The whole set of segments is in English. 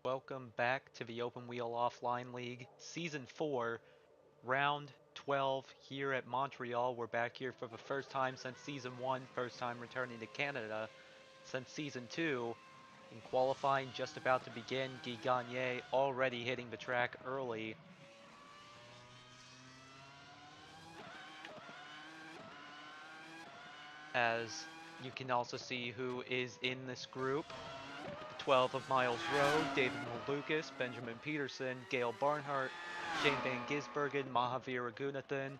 Welcome back to the Open Wheel Offline League, Season 4, Round 12 here at Montreal. We're back here for the first time since Season 1, first time returning to Canada since Season 2. In qualifying just about to begin, Guy Gagné already hitting the track early. As you can also see who is in this group. The 12 of Miles Rowe, David Malukas, Benjamin Peterson, Gail Barnhart, Shane Van Gisbergen, Mahavir Raghunathan,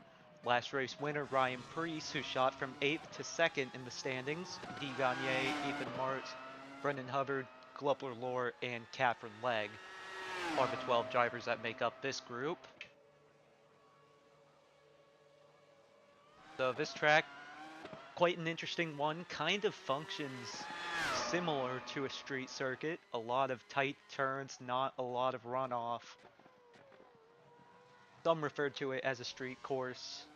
last race winner Ryan Preece, who shot from 8th to 2nd in the standings, Guy Gagné, Ethan Martz, Brendan Hubbard, Glupler Lore, and Catherine Legg are the 12 drivers that make up this group. So this track, quite an interesting one, kind of functions similar to a street circuit. A lot of tight turns, not a lot of runoff. Some refer to it as a street course.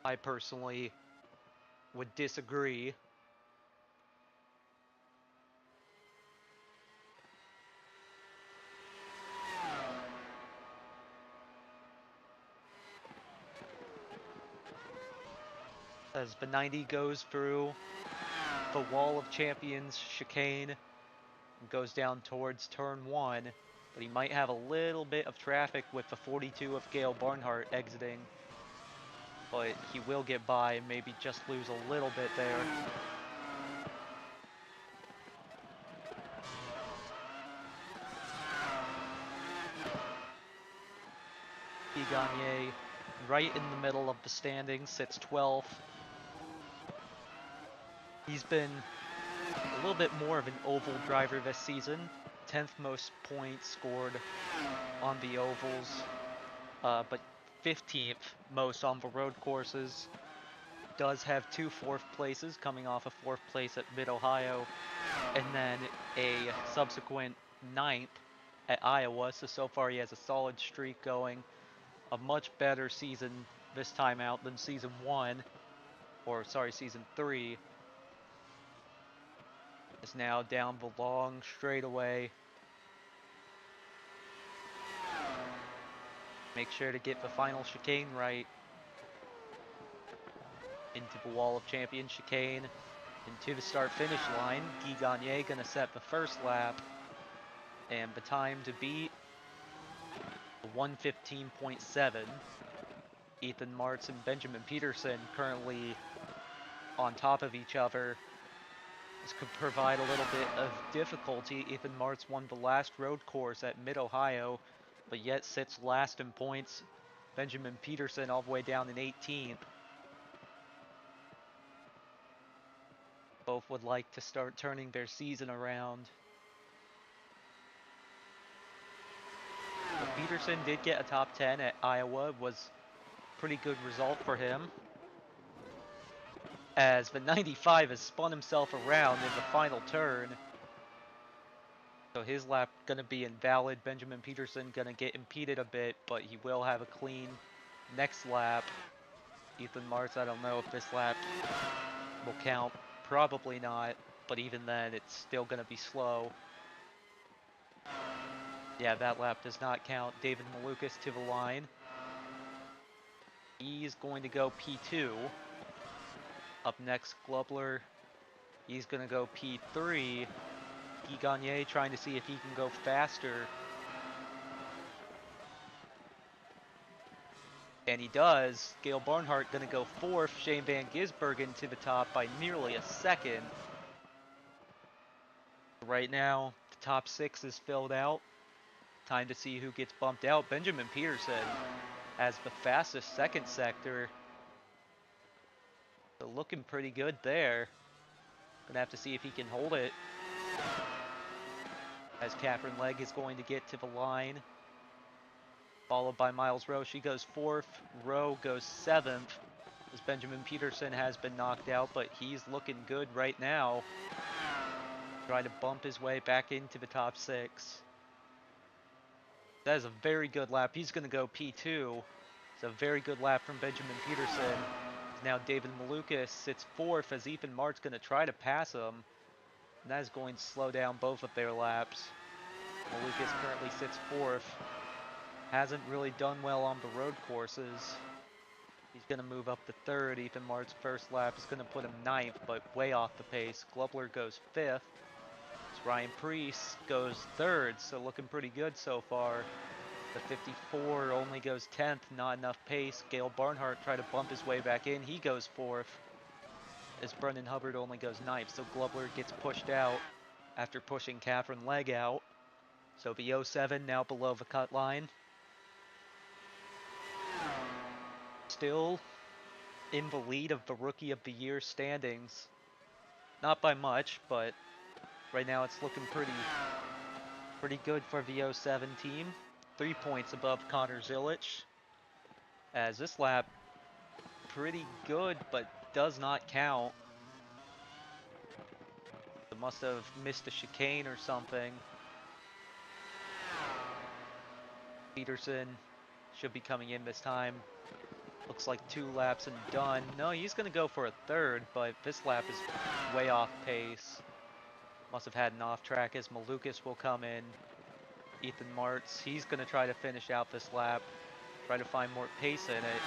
I personally would disagree. As the 90 goes through the Wall of Champions chicane and goes down towards turn 1, but he might have a little bit of traffic with the 42 of Gail Barnhart exiting. But he will get by and maybe just lose a little bit there. Guy Gagné, right in the middle of the standings, sits 12th. He's been a little bit more of an oval driver this season. 10th most points scored on the ovals, but 15th most on the road courses. Does have 2 fourth places, coming off a 4th place at Mid-Ohio, and then a subsequent 9th at Iowa, so far he has a solid streak going. A much better season this time out than Season 1, or sorry, Season 3. Is now down the long straightaway. Make sure to get the final chicane right. Into the Wall of Champions chicane. Into the start-finish line. Guy Gagné gonna set the first lap. And the time to beat, 1:15.7. Ethan Martz and Benjamin Peterson currently on top of each other. This could provide a little bit of difficulty. Ethan Martz won the last road course at Mid-Ohio, but yet sits last in points. Benjamin Peterson all the way down in 18th. Both would like to start turning their season around. But Peterson did get a top 10 at Iowa, was a pretty good result for him. As the 95 has spun himself around in the final turn. So his lap gonna be invalid. Benjamin Peterson gonna get impeded a bit, but he will have a clean next lap. Ethan Martz, I don't know if this lap will count. Probably not, but even then, it's still gonna be slow. Yeah, that lap does not count. David Malukas to the line. He's going to go P2. Up next, Glubler. He's going to go P3. Guy Gagné trying to see if he can go faster. And he does. Gail Barnhart going to go 4th. Shane Van Gisbergen to the top by nearly a second. Right now, the top 6 is filled out. Time to see who gets bumped out. Benjamin Peterson as the fastest second sector. So looking pretty good there. Gonna have to see if he can hold it. As Catherine Legg is going to get to the line. Followed by Miles Rowe. She goes 4th. Rowe goes 7th. As Benjamin Peterson has been knocked out, but he's looking good right now. Trying to bump his way back into the top 6. That is a very good lap. He's going to go P2. It's a very good lap from Benjamin Peterson. Now David Malukas sits 4th as Ethan Mart's going to try to pass him. And that is going to slow down both of their laps. Lucas currently sits 4th. Hasn't really done well on the road courses. He's going to move up to 3rd. Ethan Mart's first lap is going to put him 9th, but way off the pace. Glubler goes 5th. Ryan Preece goes 3rd, so looking pretty good so far. The 54 only goes 10th, not enough pace. Gale Barnhart tried to bump his way back in. He goes 4th, as Brendan Hubbard only goes 9th. So Glubler gets pushed out after pushing Catherine Legg out. So the 07 now below the cut line. Still in the lead of the Rookie of the Year standings. Not by much, but right now it's looking pretty good for the 07 team. 3 points above Connor Zilich. As this lap, pretty good, but does not count. It must have missed a chicane or something. Peterson should be coming in this time. Looks like 2 laps and done. No, he's going to go for a 3rd, but this lap is way off pace. Must have had an off track as Malukas will come in. Ethan Martz, he's going to try to finish out this lap. Try to find more pace in it.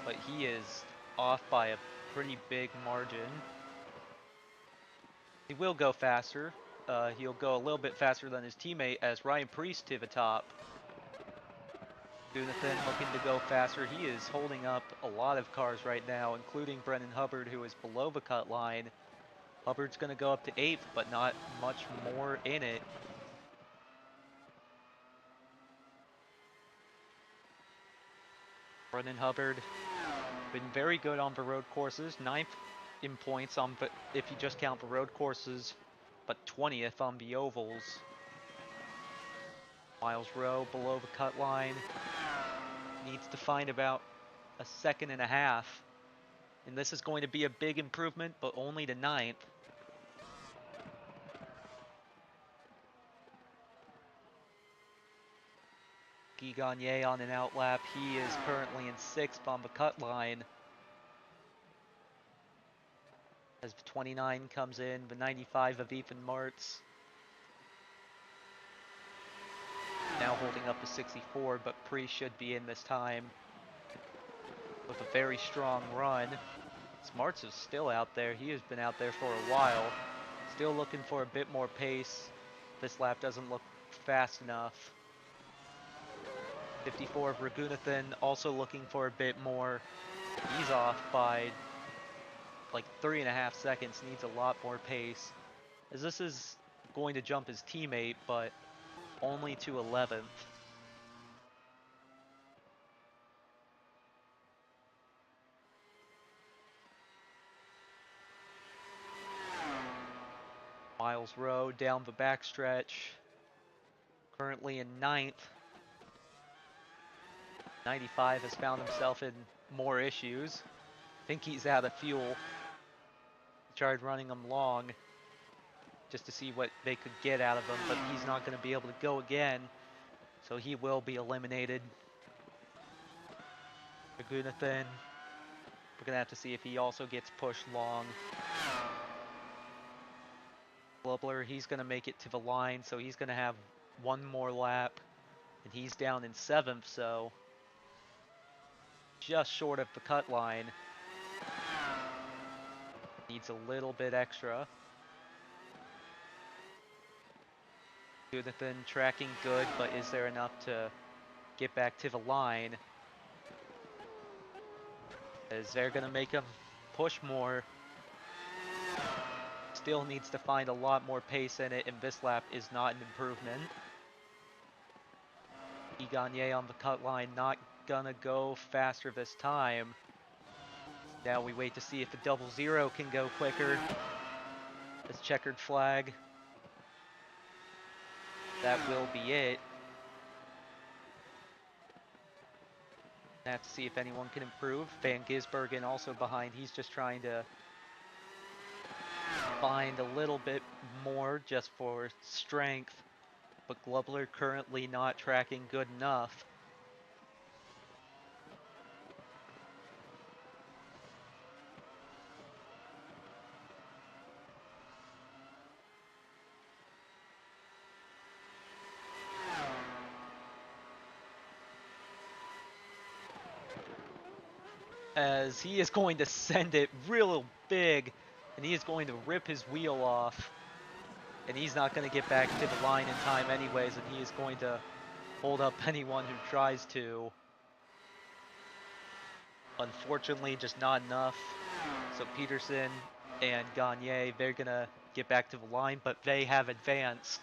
But he is off by a pretty big margin. He will go faster. He'll go a little bit faster than his teammate as Ryan Preece to the top. Gunathan looking to go faster. He is holding up a lot of cars right now, including Brendan Hubbard, who is below the cut line. Hubbard's going to go up to 8th, but not much more in it. Brendan Hubbard been very good on the road courses. 9th in points on, if you just count the road courses, but 20th on the ovals. Miles Rowe below the cut line. Needs to find about a 2.5 seconds. And this is going to be a big improvement, but only to 9th. Guy Gagné on an outlap. He is currently in 6th on the cut line. As the 29 comes in, the 95 of Ethan Martz. Now holding up the 64, but Pre should be in this time with a very strong run. Martz is still out there. He has been out there for a while. Still looking for a bit more pace. This lap doesn't look fast enough. 54 of Ragunathan also looking for a bit more. He's off by like 3.5 seconds. Needs a lot more pace. As this is going to jump his teammate, but only to 11th. Miles Rowe down the backstretch. Currently in 9th. 95 has found himself in more issues. I think he's out of fuel. Tried running him long just to see what they could get out of him, but he's not going to be able to go again. So he will be eliminated. Ragunathan, we're going to have to see if he also gets pushed long. Glubler, he's going to make it to the line, so he's going to have one more lap. And he's down in 7th, so just short of the cut line. Needs a little bit extra. Ragunathan tracking good, but is there enough to get back to the line? Is they're going to make him push more. Still needs to find a lot more pace in it, and this lap is not an improvement. Gagné on the cut line, not gonna go faster this time. Now we wait to see if the 00 can go quicker. This checkered flag. That will be it. Have to see if anyone can improve. Van Gisbergen also behind. He's just trying to find a little bit more just for strength. But Glubler currently not tracking good enough. as he is going to send it real big, and he is going to rip his wheel off. And he's not going to get back to the line in time anyways, and he is going to hold up anyone who tries to. Unfortunately, just not enough. So Peterson and Gagne, they're going to get back to the line, but they have advanced.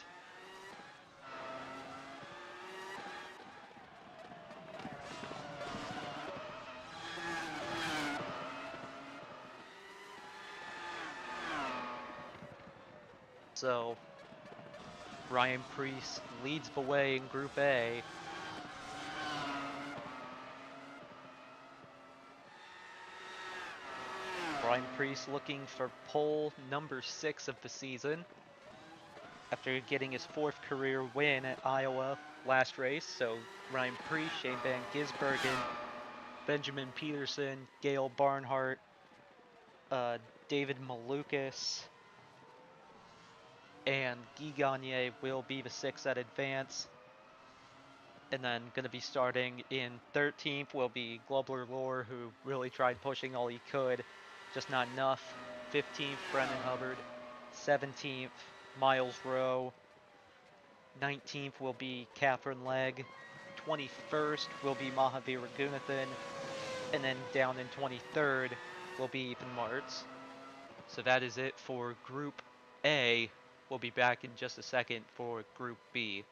So Ryan Preece leads the way in Group A. Ryan Preece looking for pole number 6 of the season after getting his 4th career win at Iowa last race. So Ryan Preece, Shane Van Gisbergen, Benjamin Peterson, Gail Barnhart, David Malukas, and Guy Gagne will be the 6 at advance. And then going to be starting in 13th will be Globler Lore, who really tried pushing all he could, just not enough. 15th, Brendan Hubbard. 17th, Miles Rowe. 19th will be Catherine Legg. 21st will be Mahavir Raghunathan. And then down in 23rd will be Ethan Martz. So that is it for Group A. We'll be back in just a second for Group B.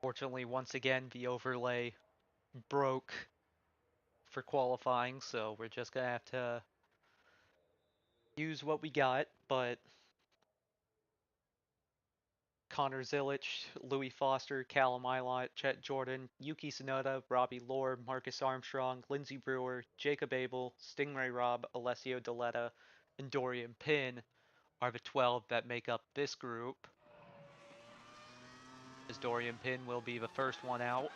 Fortunately, once again, the overlay broke for qualifying, so we're just gonna have to use what we got, but Connor Zilich, Louis Foster, Callum Ilott, Chet Jordan, Yuki Tsunoda, Robbie Lohr, Marcus Armstrong, Lindsey Brewer, Jacob Abel, Stingray Robb, Alessio Deletta, and Dorian Pinn are the 12 that make up this group, as Dorian Pinn will be the first one out.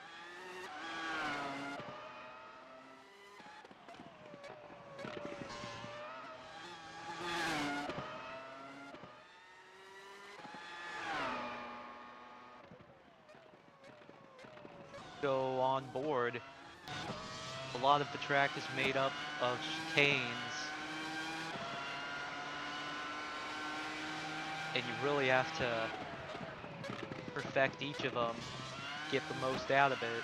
Go on board. A lot of the track is made up of chicanes, and you really have to perfect each of them, get the most out of it.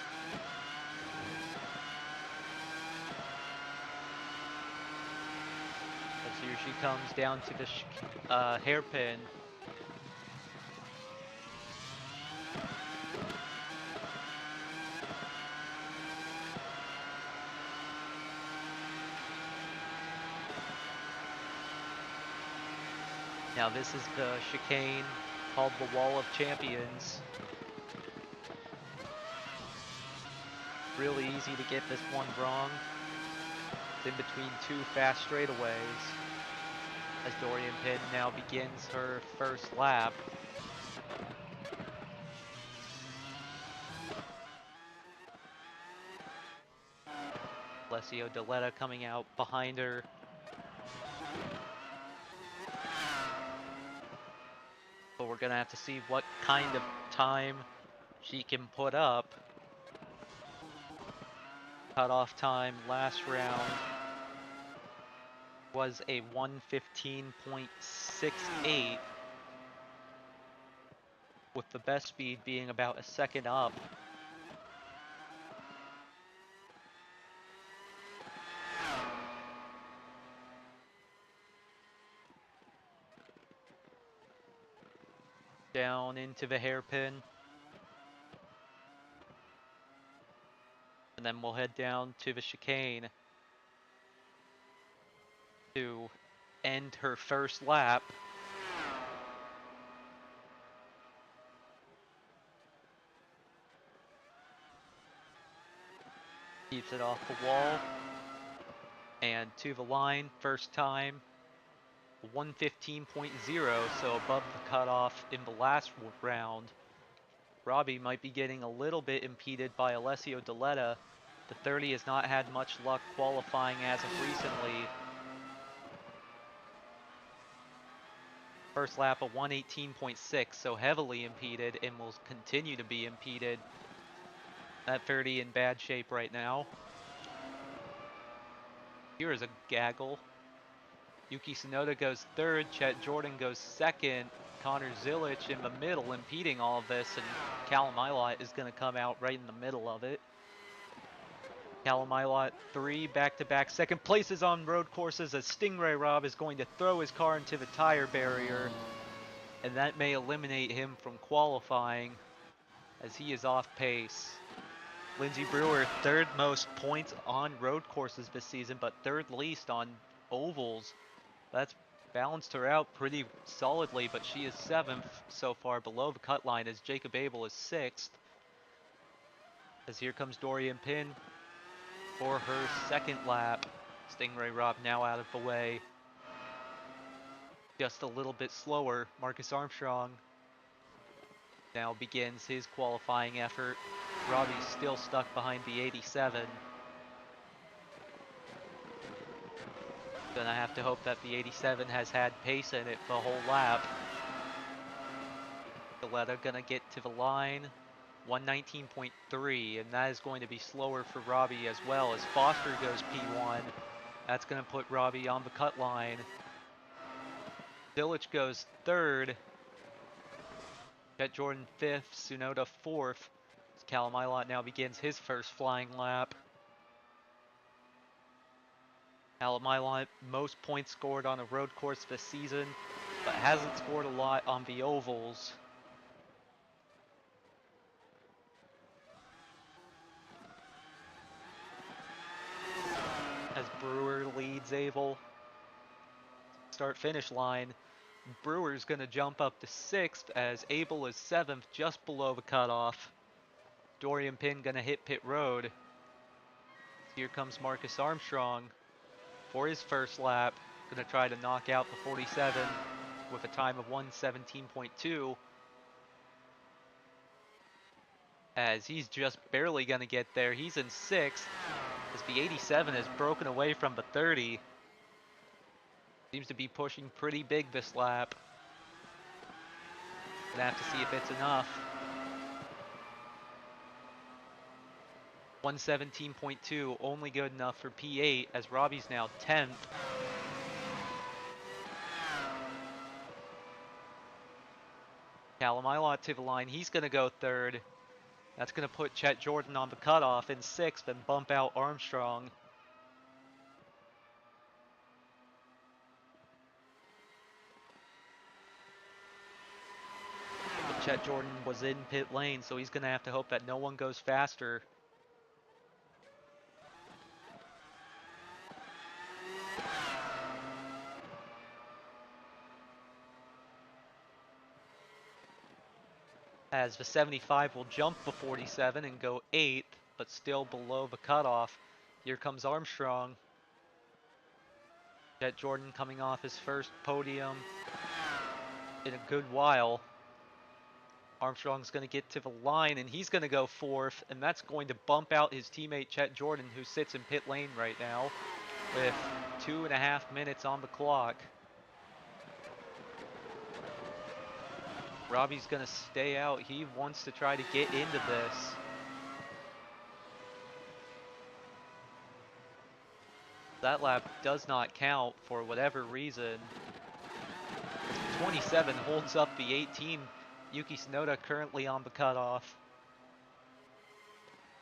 As here she comes down to the hairpin. Now this is the chicane called the Wall of Champions. Really easy to get this one wrong. It's in between two fast straightaways. As Dorian Pin now begins her first lap. Alessio Deletta coming out behind her. But we're gonna have to see what kind of time she can put up. Cutoff time last round was a 1:15.68, with the best speed being about a second up. Down into the hairpin. And then we'll head down to the chicane to end her first lap. Keeps it off the wall. And to the line, first time, 1:15.0, so above the cutoff in the last round. Robbie might be getting a little bit impeded by Alessio Deletta. The 30 has not had much luck qualifying as of recently. First lap of 1:18.6, so heavily impeded and will continue to be impeded. That 30 in bad shape right now. Here is a gaggle. Yuki Tsunoda goes third, Chet Jordan goes second, Connor Zilic in the middle impeding all of this, and Callum Ilott is going to come out right in the middle of it. Callum Ilott, 3 back-to-back second places on road courses as Stingray Rob is going to throw his car into the tire barrier, and that may eliminate him from qualifying as he is off pace. Lindsey Brewer, 3rd most points on road courses this season, but 3rd least on ovals. That's balanced her out pretty solidly, but she is 7th so far below the cut line as Jacob Abel is 6th. As here comes Dorian Pin for her second lap. Stingray Rob now out of the way. Just a little bit slower. Marcus Armstrong now begins his qualifying effort. Robbie's still stuck behind the 87. Gonna have to hope that the 87 has had pace in it the whole lap. Deletta gonna get to the line. 1:19.3, and that is going to be slower for Robbie as well as Foster goes P1. That's going to put Robbie on the cut line. Zilic goes 3rd. Chet Jordan 5th, Tsunoda 4th. Callum Ilott now begins his first flying lap. Callum Ilott, most points scored on a road course this season, but hasn't scored a lot on the ovals. As Brewer leads Abel. Start-finish line. Brewer's going to jump up to 6th as Abel is 7th, just below the cutoff. Dorian Pin going to hit pit road. Here comes Marcus Armstrong for his first lap. Going to try to knock out the 47 with a time of 1:17.2. As he's just barely going to get there. He's in 6th as the 87 has broken away from the 30. Seems to be pushing pretty big this lap. Gonna have to see if it's enough. 1:17.2, only good enough for P8 as Robbie's now 10th. Callum Ilott to the line, he's gonna go 3rd. That's gonna put Chet Jordan on the cutoff in 6th and bump out Armstrong. But Chet Jordan was in pit lane, so he's gonna have to hope that no one goes faster. as the 75 will jump the 47 and go 8th, but still below the cutoff. Here comes Armstrong. Jet Jordan coming off his first podium in a good while. Armstrong's going to get to the line, and he's going to go 4th, and that's going to bump out his teammate Chet Jordan, who sits in pit lane right now with 2.5 minutes on the clock. Robbie's going to stay out. He wants to try to get into this. That lap does not count for whatever reason. 27 holds up the 18. Yuki Tsunoda currently on the cutoff.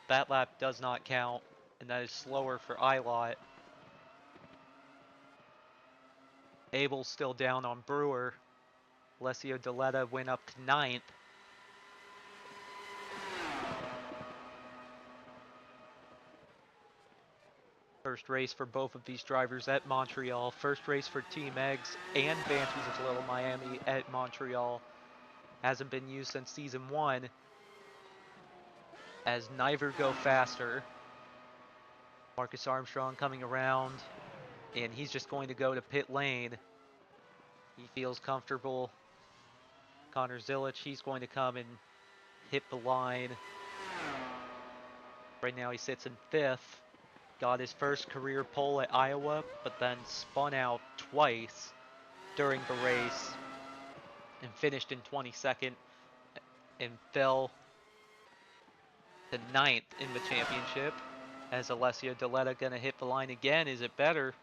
That lap does not count, and that is slower for Ilott. Abel's still down on Brewer. Alessio Deletta went up to 9th. First race for both of these drivers at Montreal. First race for Team Eggs and Banshees of Little Miami at Montreal. Hasn't been used since season 1, as neither go faster. Marcus Armstrong coming around, and he's just going to go to pit lane. He feels comfortable. Connor Zilich, he's going to come and hit the line. Right now he sits in 5th. Got his first career pole at Iowa, but then spun out twice during the race and finished in 22nd and fell to 9th in the championship. As Alessio Deletta gonna hit the line again. Is it better?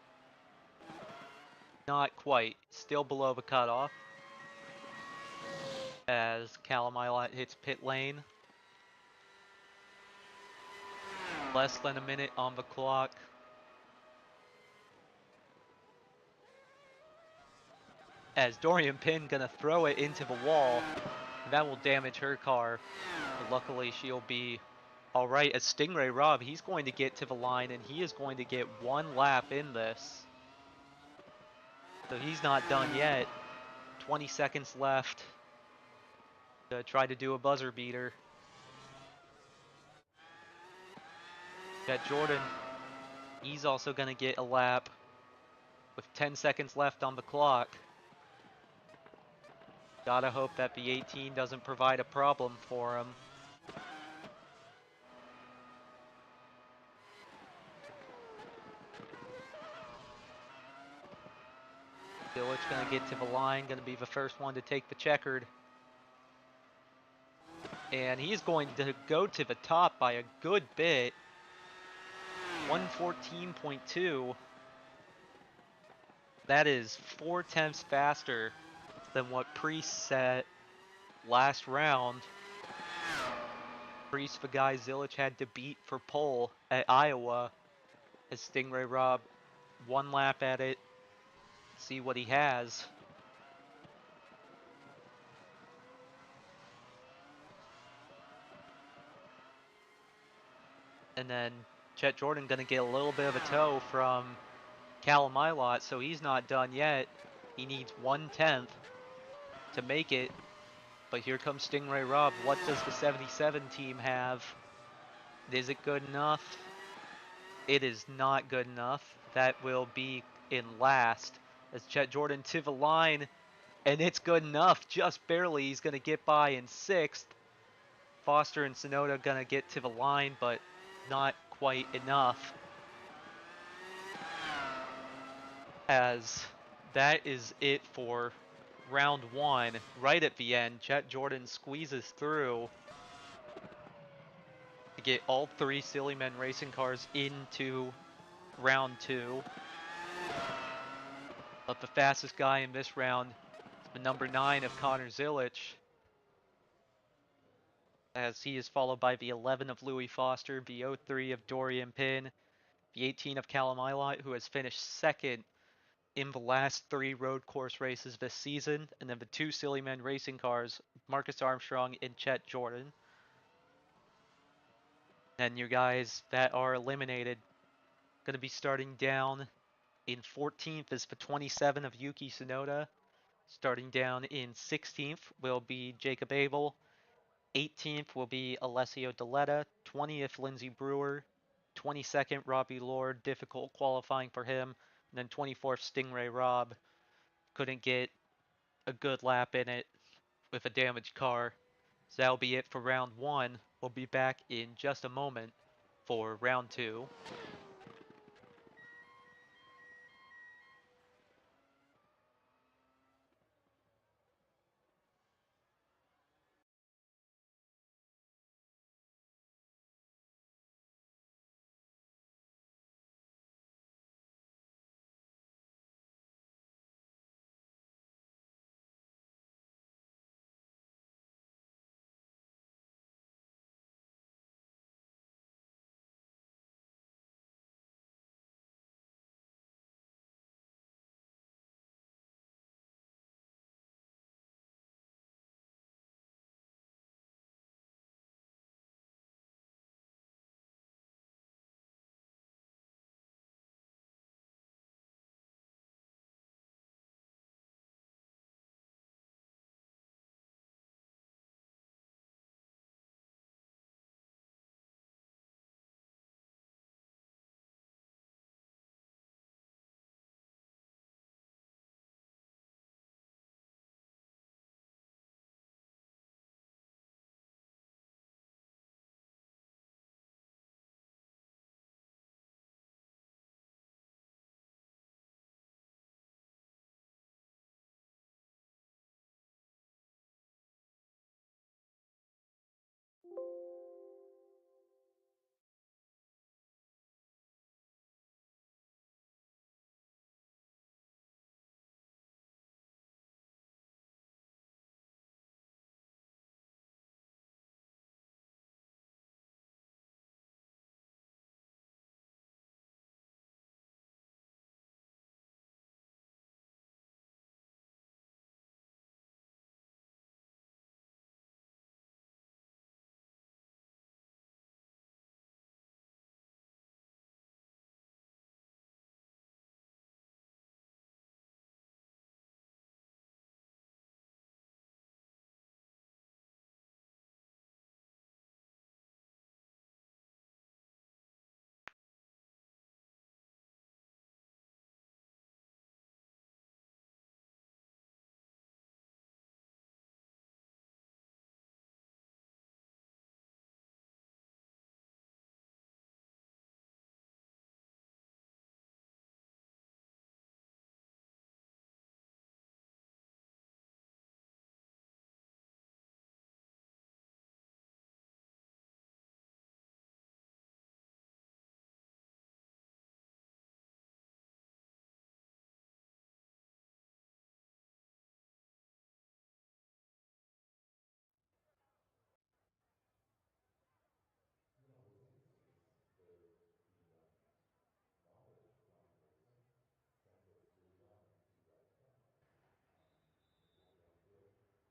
Not quite. Still below the cutoff. As Callum Ilott hits pit lane. Less than a minute on the clock. As Dorian Pinn gonna throw it into the wall. That will damage her car. But luckily she'll be alright. As Stingray Robb, he's going to get to the line, and he is going to get 1 lap in this. So he's not done yet. 20 seconds left to try to do a buzzer beater. Jet Jordan, he's also going to get a lap with 10 seconds left on the clock. Gotta hope that the 18 doesn't provide a problem for him. Zilich going to get to the line, going to be the first one to take the checkered. And he's going to go to the top by a good bit. 114.2. That is 4/10 faster than what Priest set last round. Priest, the guy Zilich had to beat for pole at Iowa. As Stingray Robb 1 lap at it. See what he has. And then Chet Jordan gonna get a little bit of a tow from Callum Ilott, so he's not done yet. He needs 1/10 to make it. But here comes Stingray Robb. What does the 77 team have? Is it good enough? It is not good enough. That will be in last. As Chet Jordan to the line, and it's good enough, just barely. He's gonna get by in 6th. Foster and Tsunoda gonna get to the line, but not quite enough. As that is it for round 1. Right at the end, Chet Jordan squeezes through to get all 3 Silly Men racing cars into round 2. But the fastest guy in this round is the number 9 of Connor Zilich, as he is followed by the 11 of Louis Foster, the 03 of Dorian Pinn, the 18 of Callum Ilott, who has finished 2nd in the last 3 road course races this season, and then the 2 Silly Men racing cars, Marcus Armstrong and Chet Jordan. And your guys that are eliminated, going to be starting down in 14th is the 27 of Yuki Tsunoda. Starting down in 16th will be Jacob Abel. 18th will be Alessio Deletta, 20th Lindsey Brewer, 22nd Robbie Lord, difficult qualifying for him, and then 24th Stingray Robb. Couldn't get a good lap in it with a damaged car. So that'll be it for round one. We'll be back in just a moment for round two.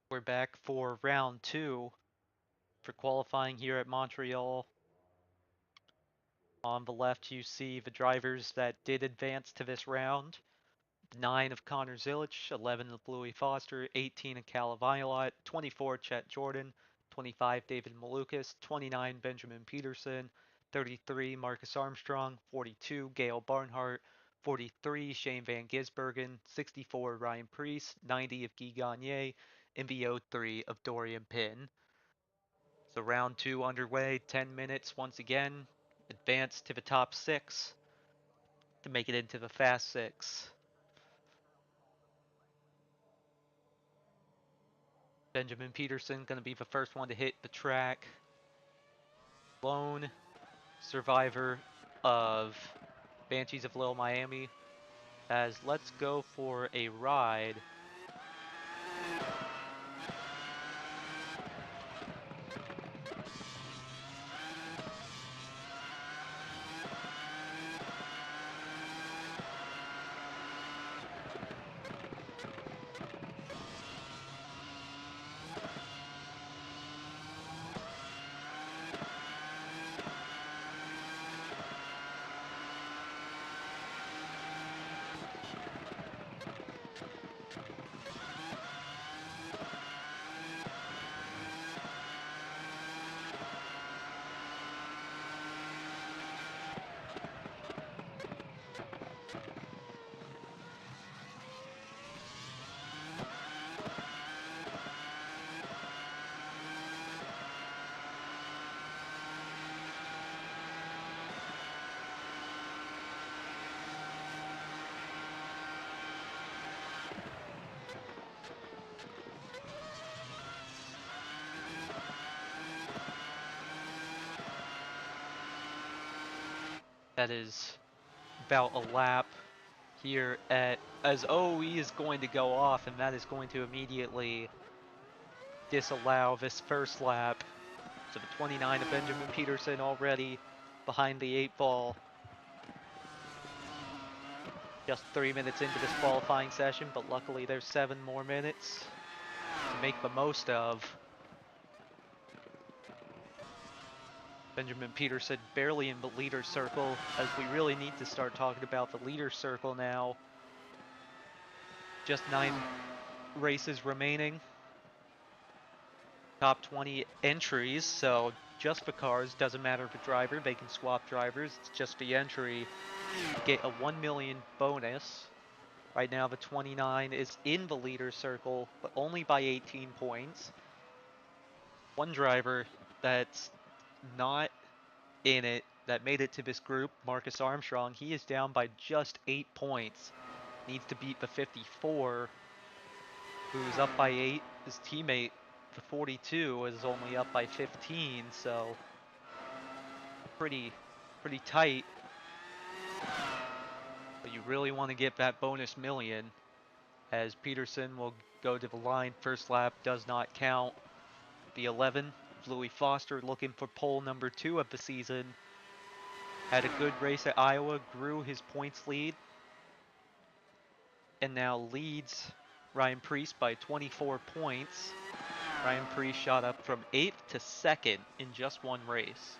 We're back for round two for qualifying here at Montreal. On the left, you see the drivers that did advance to this round. 9 of Connor Zilich, 11 of Louis Foster, 18 of Cal Violet, 24 Chet Jordan, 25 David Malukas, 29 Benjamin Peterson, 33 Marcus Armstrong, 42 Gail Barnhart, 43 Shane Van Gisbergen, 64 Ryan Priest, 90 of Guy Gagne, and the 03 of Dorian Pinn. So round two underway, 10 minutes once again. Advance to the top six to make it into the fast six. Benjamin Peterson going to be the first one to hit the track. Lone survivor of Banshees of Little Miami. As let's go for a ride. That is about a lap here at as OE is going to go off, and that is going to immediately disallow this first lap. So the 29 of Benjamin Peterson already behind the 8 ball. Just 3 minutes into this qualifying session, but luckily there's 7 more minutes to make the most of. Benjamin Peterson barely in the leader circle, as we really need to start talking about the leader circle now. Just 9 races remaining. Top 20 entries, so just for cars, doesn't matter the driver, they can swap drivers, it's just the entry. Get a 1 million bonus. Right now the 29 is in the leader circle, but only by 18 points. One driver that's not in it, that made it to this group, Marcus Armstrong, he is down by just 8 points. Needs to beat the 54, who's up by 8. His teammate, the 42, is only up by 15, so pretty tight. But you really want to get that bonus million, as Peterson will go to the line. First lap does not count. The 11, Louis Foster, looking for pole number 2 of the season. Had a good race at Iowa, grew his points lead, and now leads Ryan Preece by 24 points. Ryan Preece shot up from 8th to 2nd in just one race.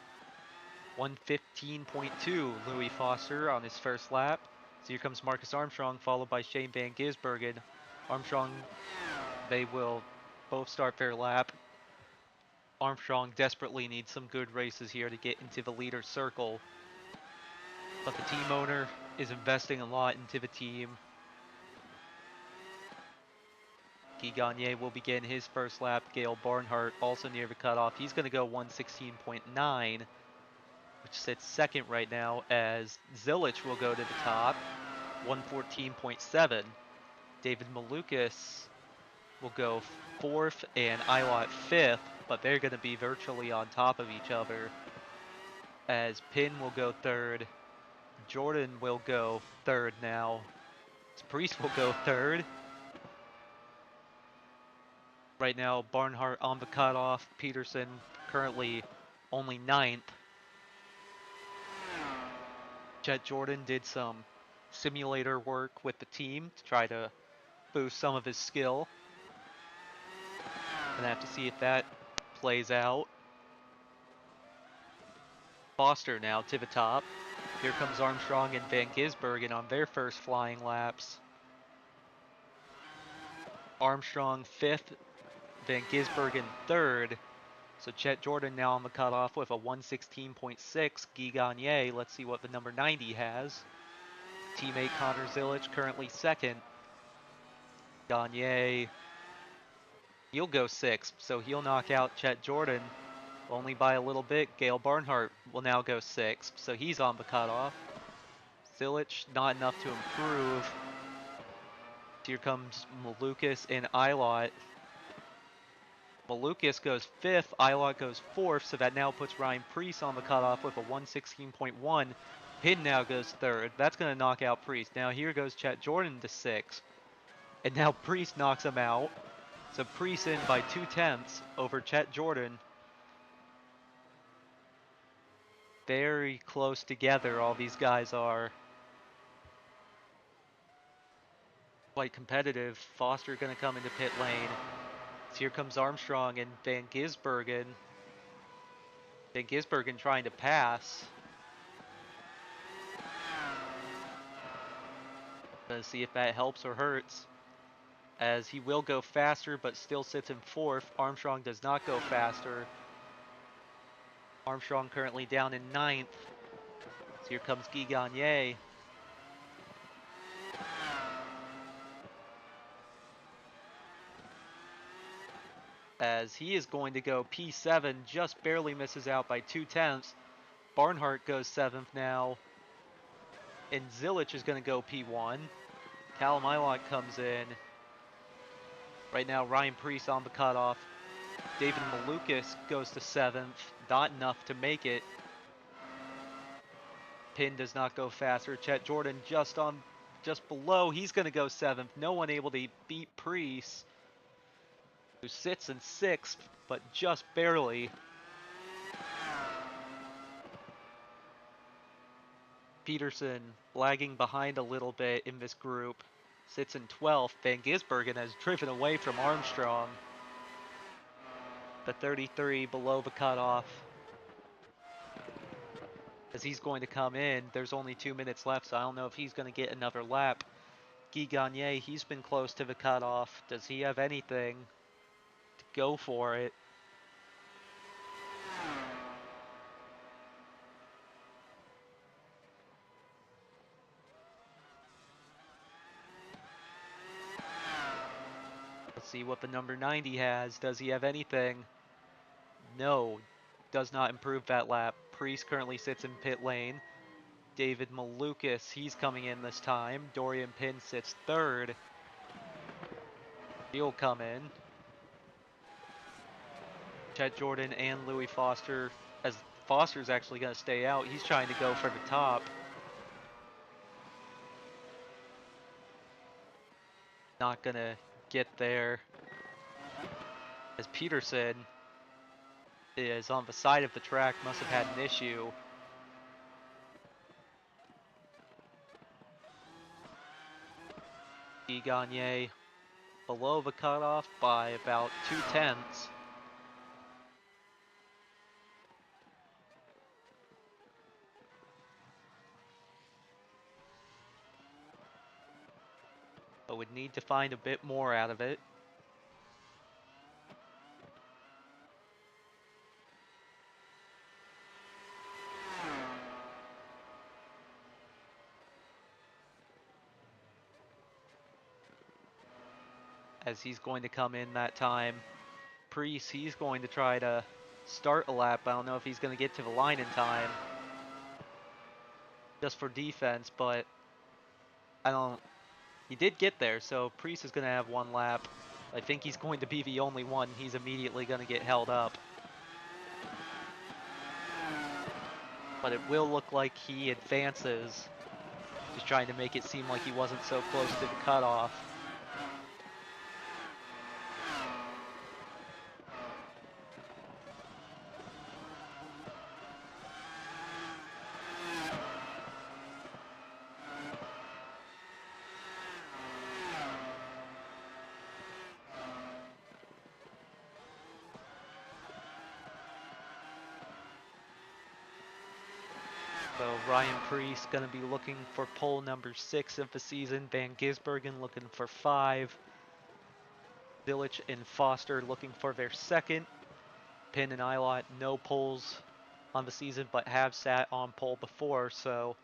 1:15.2 Louis Foster on his first lap. So here comes Marcus Armstrong, followed by Shane Van Gisbergen. Armstrong, they will both start their lap. Armstrong desperately needs some good races here to get into the leader circle. But the team owner is investing a lot into the team. Guy Gagné will begin his first lap. Gail Barnhart also near the cutoff. He's going to go 1:16.9, which sits second right now, as Zilich will go to the top, 1:14.7. David Malukas will go fourth and Ilott fifth, but they're going to be virtually on top of each other, as Pin will go third. Jordan will go third now. Priest will go third. Right now, Barnhart on the cutoff. Peterson currently only 9th. Jet Jordan did some simulator work with the team to try to boost some of his skill. Gonna have to see if that plays out. Foster now to the top. Here comes Armstrong and Van Gisbergen on their first flying laps. Armstrong 5th, Van Gisbergen 3rd. So Chet Jordan now on the cutoff with a 1:16.6. Guy Gagné, let's see what the number 90 has. Teammate Connor Zilich currently 2nd. Gagné, he'll go 6th, so he'll knock out Chet Jordan only by a little bit. Gail Barnhart will now go 6th, so he's on the cutoff. Zilich, not enough to improve. Here comes Malukas and Ilott. Malukas goes 5th, Ilott goes 4th, so that now puts Ryan Preece on the cutoff with a 1:16.1. Pin now goes 3rd. That's going to knock out Preece. Now here goes Chet Jordan to 6th. And now Preece knocks him out. So Preece in by 2/10 over Chet Jordan. Very close together, all these guys are. Quite competitive. Foster going to come into pit lane. So here comes Armstrong and Van Gisbergen. Van Gisbergen trying to pass. Let's see if that helps or hurts, as he will go faster but still sits in 4th. Armstrong does not go faster. Armstrong currently down in 9th. So here comes Guy Gagné. As he is going to go P7, just barely misses out by 2/10. Barnhart goes 7th now. And Zilich is going to go P1. Callum Ilott comes in. Right now, Ryan Preece on the cutoff. David Malukas goes to 7th. Not enough to make it. Pin does not go faster. Chet Jordan just below. He's going to go 7th. No one able to beat Priest, who sits in 6th, but just barely. Peterson lagging behind a little bit in this group. Sits in 12th. Van Gisbergen has driven away from Armstrong. The 33 below the cutoff. As he's going to come in, there's only 2 minutes left, so I don't know if he's going to get another lap. Guy Gagné, he's been close to the cutoff. Does he have anything to go for it? Let's see what the number 90 has. Does he have anything? No, does not improve that lap. Priest currently sits in pit lane. David Malukas, he's coming in this time. Dorian Pin sits 3rd. He'll come in. Chet Jordan and Louis Foster, as Foster's actually going to stay out. He's trying to go for the top. Not going to get there. As Peterson is on the side of the track, must have had an issue. Guy Gagné below the cutoff by about 2/10. But would need to find a bit more out of it. As he's going to come in that time. Priest, he's going to try to start a lap. I don't know if he's going to get to the line in time. Just for defense, but I don't... He did get there, so Priest is going to have 1 lap. I think he's going to be the only one. He's immediately going to get held up. But it will look like he advances. Just trying to make it seem like he wasn't so close to the cutoff. So Ryan Priest going to be looking for pole number 6 of the season. Van Gisbergen looking for 5. Village and Foster looking for their 2nd. Pin and Ilott, no poles on the season, but have sat on pole before, so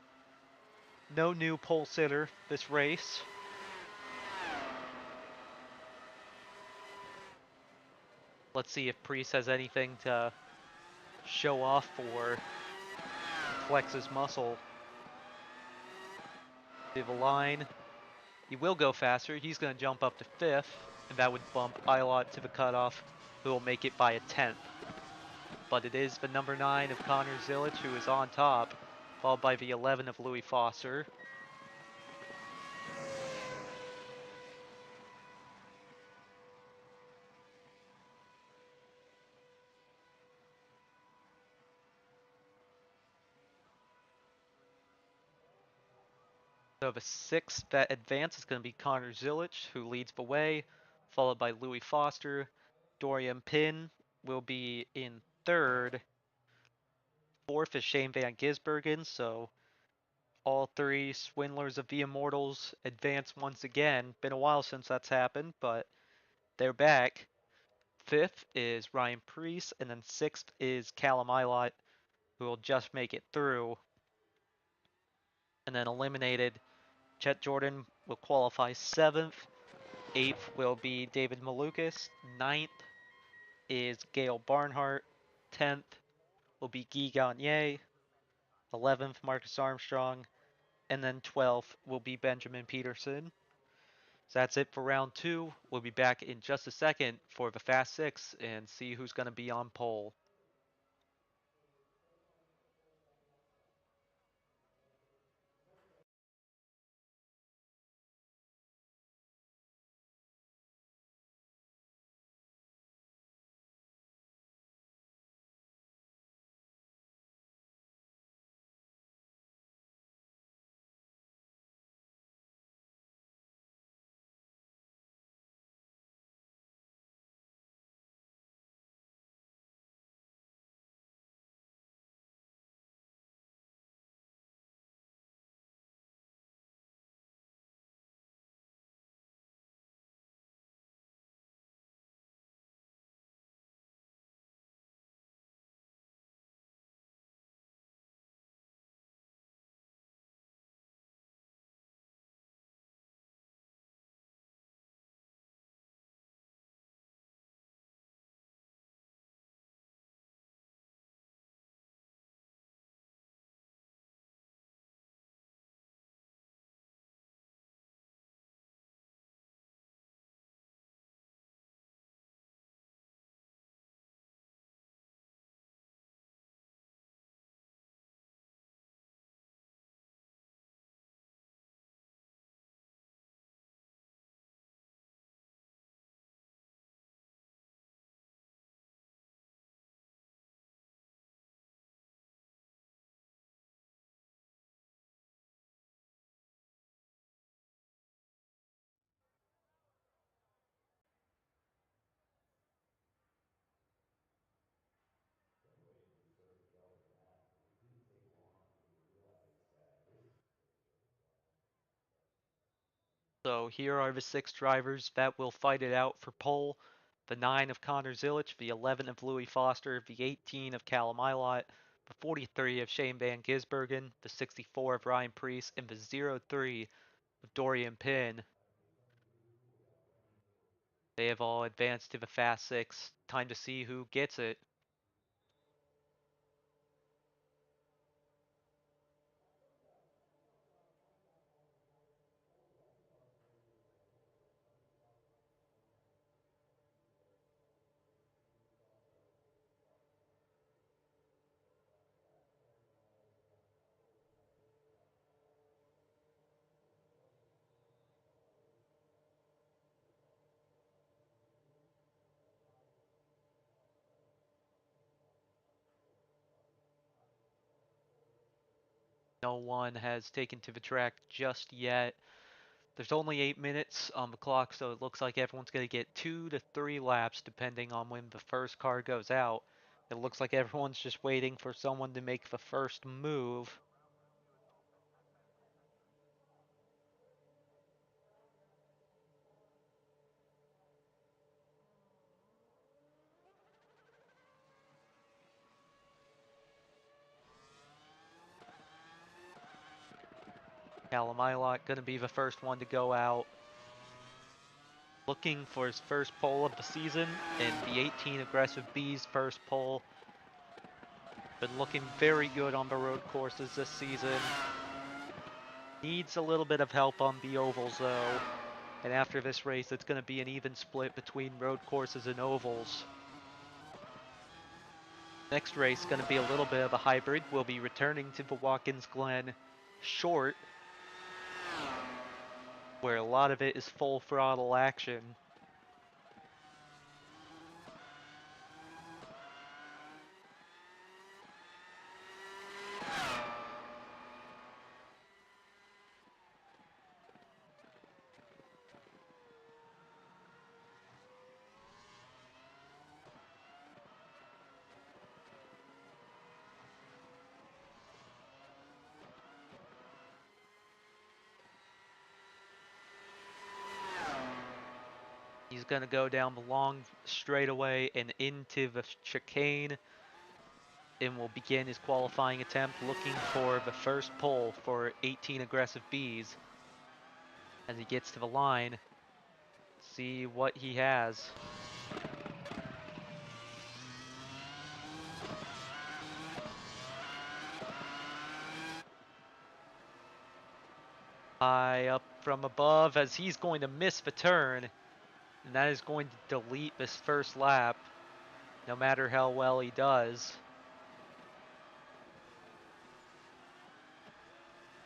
no new pole sitter this race. Let's see if Priest has anything to show off for, flex his muscle. To the line, he will go faster. He's going to jump up to 5th, and that would bump Ilott to the cutoff, who will make it by a 10th. But it is the number 9 of Connor Zilic who is on top, followed by the 11 of Louis Foster. So the 6th that advance is going to be Connor Zilic, who leads the way, followed by Louis Foster. Dorian Pin will be in 3rd. 4th is Shane Van Gisbergen, so all 3 swindlers of the Immortals advance once again. Been a while since that's happened, but they're back. 5th is Ryan Priest, and then 6th is Callum Ilott, who will just make it through. And then eliminated, Chet Jordan will qualify 7th. 8th will be David Malukas. 9th is Gail Barnhart. 10th will be Guy Gagné. 11th, Marcus Armstrong. And then 12th will be Benjamin Peterson. So that's it for round 2. We'll be back in just a second for the Fast 6 and see who's going to be on pole. So here are the 6 drivers that will fight it out for pole. The 9 of Connor Zilic, the 11 of Louis Foster, the 18 of Callum Ilott, the 43 of Shane Van Gisbergen, the 64 of Ryan Preece, and the 03 of Dorian Pinn. They have all advanced to the Fast 6. Time to see who gets it. No one has taken to the track just yet. There's only 8 minutes on the clock, so it looks like everyone's going to get 2 to 3 laps depending on when the first car goes out. It looks like everyone's just waiting for someone to make the first move. Callum Ilott going to be the first one to go out. Looking for his first pole of the season and the 18 Aggressive B's first pole. Been looking very good on the road courses this season. Needs a little bit of help on the ovals though. And after this race, it's going to be an even split between road courses and ovals. Next race is going to be a little bit of a hybrid. We'll be returning to the Watkins Glen short, where a lot of it is full throttle action. He's going to go down the long straightaway and into the chicane, and will begin his qualifying attempt looking for the first pole for 18 Aggressive B's. As he gets to the line, see what he has. High up from above as he's going to miss the turn, and that is going to delete this first lap, no matter how well he does.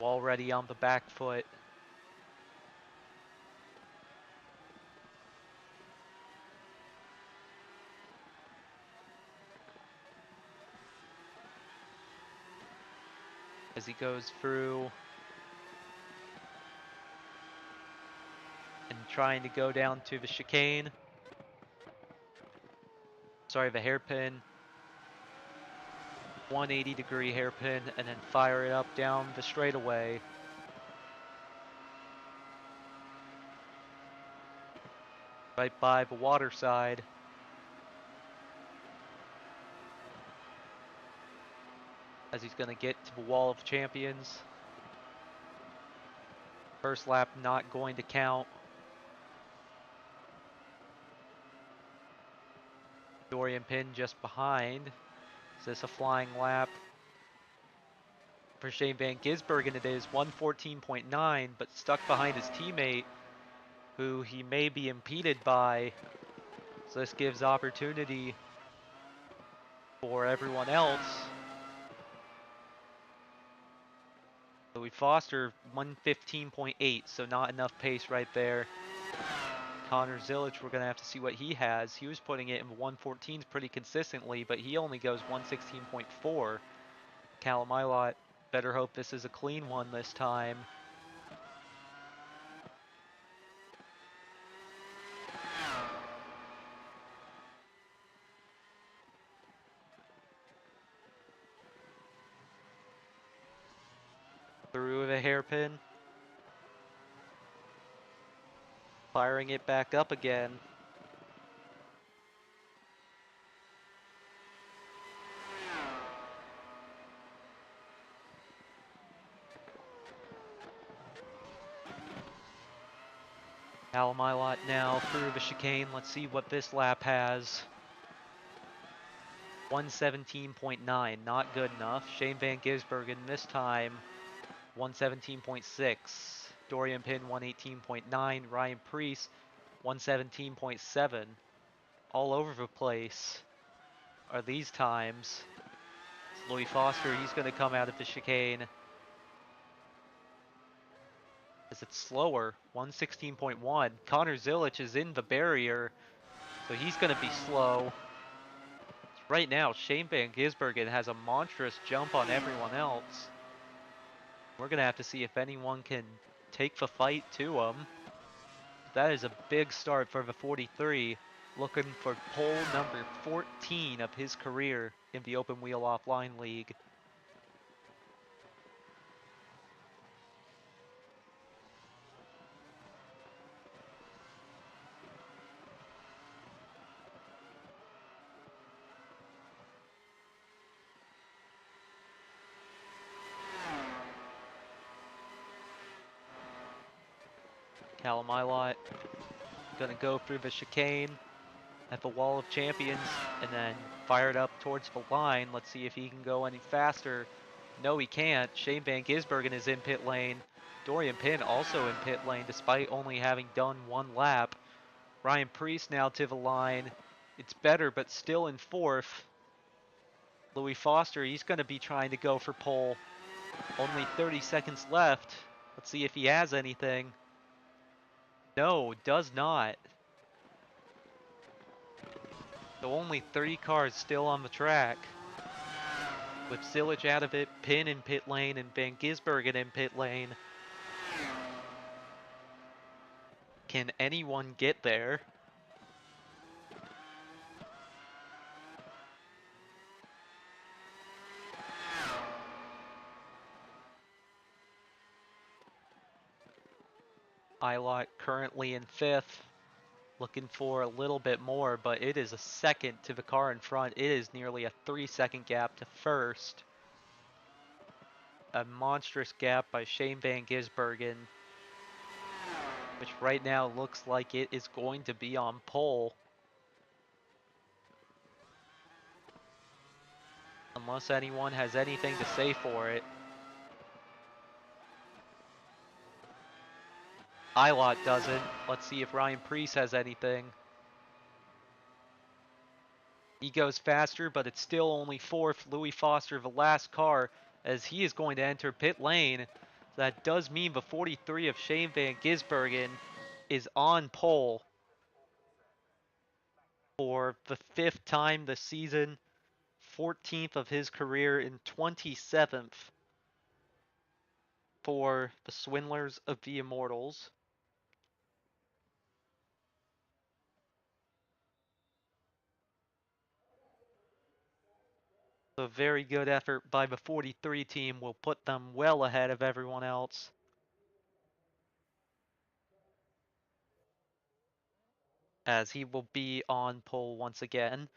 Already on the back foot. As he goes through and trying to go down to the chicane. Sorry, the hairpin. 180-degree hairpin, and then fire it up down the straightaway. Right by the water side. As he's going to get to the Wall of Champions. First lap not going to count. Dorian Pinn just behind. Is this a flying lap? For Shane Van Gisbergen it is 114.9, but stuck behind his teammate, who he may be impeded by. So this gives opportunity for everyone else. Louis Foster, 115.8, so not enough pace right there. Connor Zilic, we're going to have to see what he has. He was putting it in 114s pretty consistently, but he only goes 116.4. Callum Ilott, better hope this is a clean one this time. Through the hairpin. Firing it back up again. Almilot now through the chicane. Let's see what this lap has. 117.9, not good enough. Shane Van Gisbergen this time, 117.6. Dorian Pin, 118.9. Ryan Preece, 117.7. All over the place are these times. Louis Foster, he's going to come out of the chicane. As it's slower, 116.1. Connor Zilic is in the barrier, so he's going to be slow. Right now, Shane Van Gisbergen has a monstrous jump on everyone else. We're going to have to see if anyone can take the fight to him. That is a big start for the 43, looking for pole number 14 of his career in the Open Wheel Offline League. Calamilot gonna go through the chicane at the Wall of Champions and then fire it up towards the line. Let's see if he can go any faster. No, he can't. Shane Van Gisbergen is in pit lane. Dorian Pin also in pit lane despite only having done one lap. Ryan Preece now to the line. It's better, but still in fourth. Louis Foster, he's going to be trying to go for pole. Only 30 seconds left. Let's see if he has anything. No, does not. So only 3 cars still on the track. With Zilic out of it, Pin in pit lane, and Van Gisbergen in pit lane. Can anyone get there? Ilot currently in 5th. Looking for a little bit more, but it is a second to the car in front. It is nearly a 3-second gap to first. A monstrous gap by Shane Van Gisbergen, which right now looks like it is going to be on pole. Unless anyone has anything to say for it. Ilot doesn't. Let's see if Ryan Preece has anything. He goes faster, but it's still only 4th. Louis Foster, the last car, as he is going to enter pit lane. That does mean the 43 of Shane Van Gisbergen is on pole for the 5th time this season, 14th of his career, and 27th for the Swindlers of the Immortals. A very good effort by the 43 team will put them well ahead of everyone else. As he will be on pole once again.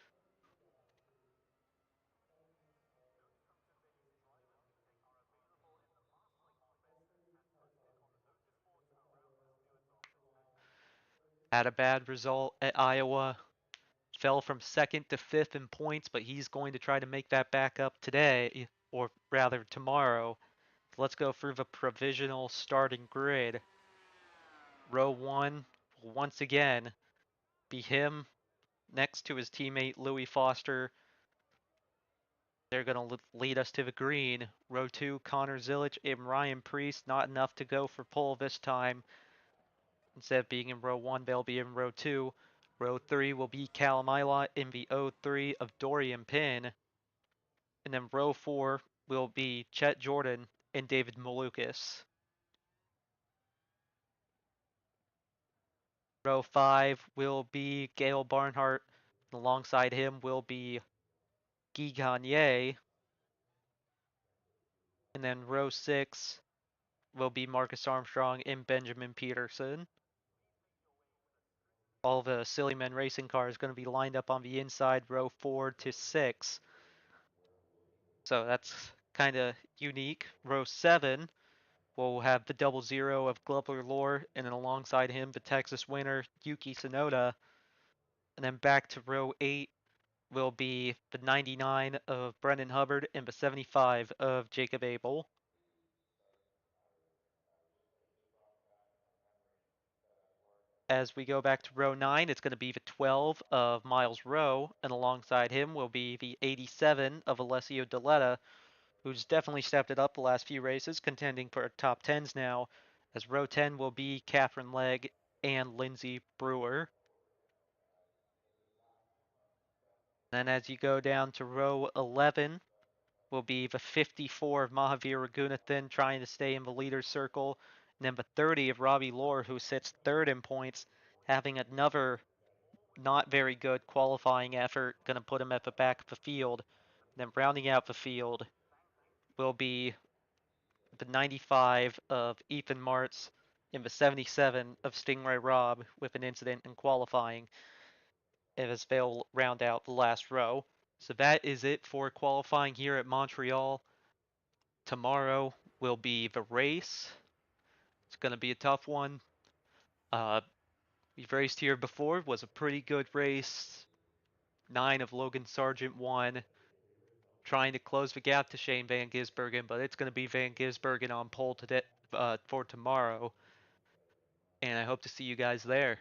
Had a bad result at Iowa. Fell from 2nd to 5th in points, but he's going to try to make that back up today, or rather tomorrow. Let's go through the provisional starting grid. Row 1 will once again be him next to his teammate Louis Foster. They're going to lead us to the green. Row 2, Connor Zilic and Ryan Preece. Not enough to go for pole this time. Instead of being in row 1, they'll be in row 2. Row 3 will be Callum Ilott in the 03 of Dorian Pin. And then row 4 will be Chet Jordan and David Malukas. Row 5 will be Gail Barnhart. Alongside him will be Guy Gagne. And then row 6 will be Marcus Armstrong and Benjamin Peterson. All the Silly Men racing cars going to be lined up on the inside, row 4 to 6. So that's kind of unique. Row 7 will have the double zero of Glover Lore, and then alongside him, the Texas winner, Yuki Tsunoda. And then back to row 8 will be the 99 of Brendan Hubbard and the 75 of Jacob Abel. As we go back to row 9, it's going to be the 12 of Miles Rowe, and alongside him will be the 87 of Alessio Deletta, who's definitely stepped it up the last few races, contending for top 10s now, as row 10 will be Catherine Legg and Lindsay Brewer. Then as you go down to row 11, will be the 54 of Mahavir Raghunathan trying to stay in the leader's circle, and then the 30 of Robbie Lohr, who sits third in points, having another not very good qualifying effort, going to put him at the back of the field. And then rounding out the field will be the 95 of Ethan Martz and the 77 of Stingray Robb with an incident in qualifying, as they'll round out the last row. So that is it for qualifying here at Montreal. Tomorrow will be the race. It's going to be a tough one. Uh, we've raced here before. It was a pretty good race. 9 of Logan Sargent won, trying to close the gap to Shane Van Gisbergen, but it's going to be Van Gisbergen on pole today for tomorrow. And I hope to see you guys there.